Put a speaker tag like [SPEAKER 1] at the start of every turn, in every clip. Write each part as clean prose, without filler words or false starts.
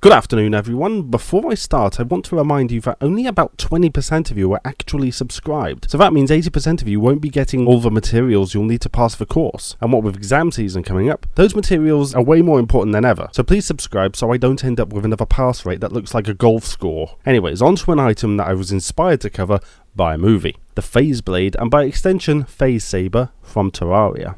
[SPEAKER 1] Good afternoon everyone. Before I start, I want to remind you that only about 20% of you are actually subscribed. So that means 80% of you won't be getting all the materials you'll need to pass the course. And what with exam season coming up, those materials are way more important than ever. So please subscribe so I don't end up with another pass rate that looks like a golf score. Anyways, on to an item that I was inspired to cover by a movie. The Phaseblade, and by extension, Phasesaber from Terraria.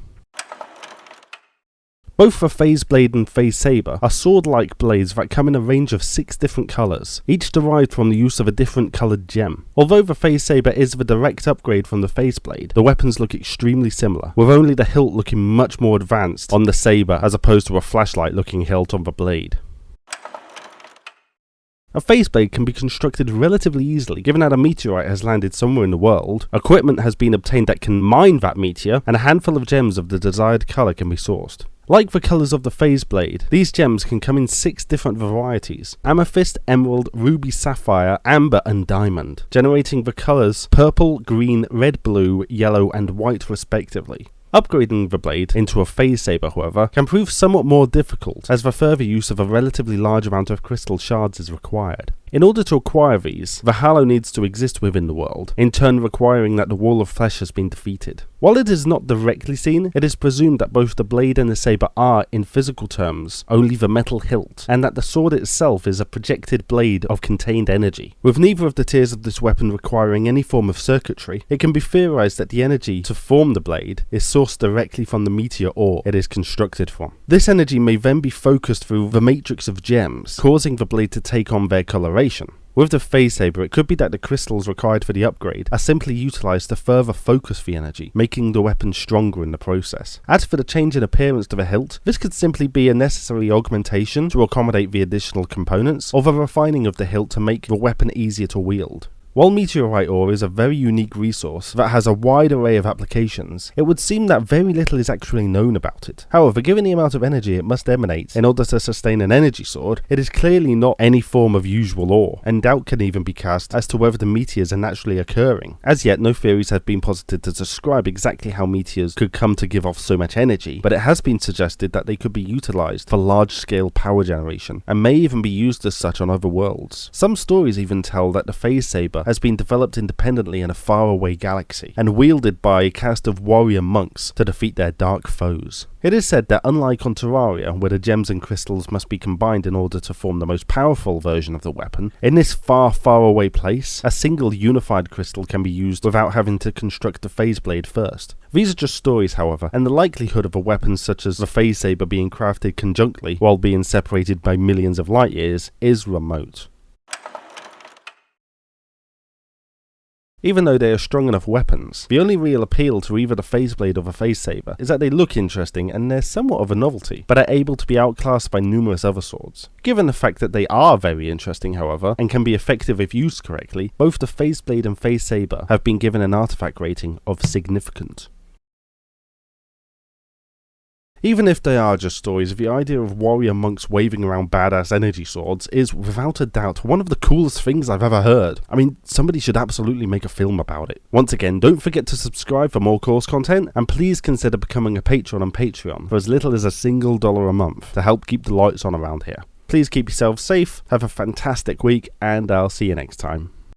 [SPEAKER 1] Both the Phaseblade and Phasesaber are sword-like blades that come in a range of 6 different colours, each derived from the use of a different coloured gem. Although the Phasesaber is the direct upgrade from the Phaseblade, the weapons look extremely similar, with only the hilt looking much more advanced on the saber as opposed to a flashlight looking hilt on the blade. A Phaseblade can be constructed relatively easily given that a meteorite has landed somewhere in the world, equipment has been obtained that can mine that meteor, and a handful of gems of the desired colour can be sourced. Like the colours of the Phaseblade, these gems can come in 6 different varieties: amethyst, emerald, ruby, sapphire, amber and diamond, generating the colours purple, green, red, blue, yellow and white respectively. Upgrading the blade into a Phasesaber, however, can prove somewhat more difficult, as the further use of a relatively large amount of crystal shards is required. In order to acquire these, the Hallow needs to exist within the world, in turn requiring that the Wall of Flesh has been defeated. While it is not directly seen, it is presumed that both the blade and the saber are, in physical terms, only the metal hilt, and that the sword itself is a projected blade of contained energy. With neither of the tiers of this weapon requiring any form of circuitry, it can be theorized that the energy to form the blade is sourced directly from the meteor ore it is constructed from. This energy may then be focused through the matrix of gems, causing the blade to take on their coloration. With the Phasesaber, it could be that the crystals required for the upgrade are simply utilised to further focus the energy, making the weapon stronger in the process. As for the change in appearance to the hilt, this could simply be a necessary augmentation to accommodate the additional components, or the refining of the hilt to make the weapon easier to wield. While meteorite ore is a very unique resource that has a wide array of applications, it would seem that very little is actually known about it. However, given the amount of energy it must emanate in order to sustain an energy sword, it is clearly not any form of usual ore, and doubt can even be cast as to whether the meteors are naturally occurring. As yet, no theories have been posited to describe exactly how meteors could come to give off so much energy, but it has been suggested that they could be utilised for large-scale power generation, and may even be used as such on other worlds. Some stories even tell that the Phasesaber has been developed independently in a faraway galaxy, and wielded by a cast of warrior monks to defeat their dark foes. It is said that unlike on Terraria, where the gems and crystals must be combined in order to form the most powerful version of the weapon, in this far, far away place, a single unified crystal can be used without having to construct the Phaseblade first. These are just stories, however, and the likelihood of a weapon such as the Phasesaber being crafted conjunctly while being separated by millions of light years is remote. Even though they are strong enough weapons, the only real appeal to either the Phaseblade or the Phasesaber is that they look interesting and they're somewhat of a novelty, but are able to be outclassed by numerous other swords. Given the fact that they are very interesting, however, and can be effective if used correctly, both the Phaseblade and Phasesaber have been given an artifact rating of significant. Even if they are just stories, the idea of warrior monks waving around badass energy swords is, without a doubt, one of the coolest things I've ever heard. I mean, somebody should absolutely make a film about it. Once again, don't forget to subscribe for more course content, and please consider becoming a patron on Patreon for as little as $1 a month to help keep the lights on around here. Please keep yourself safe, have a fantastic week, and I'll see you next time.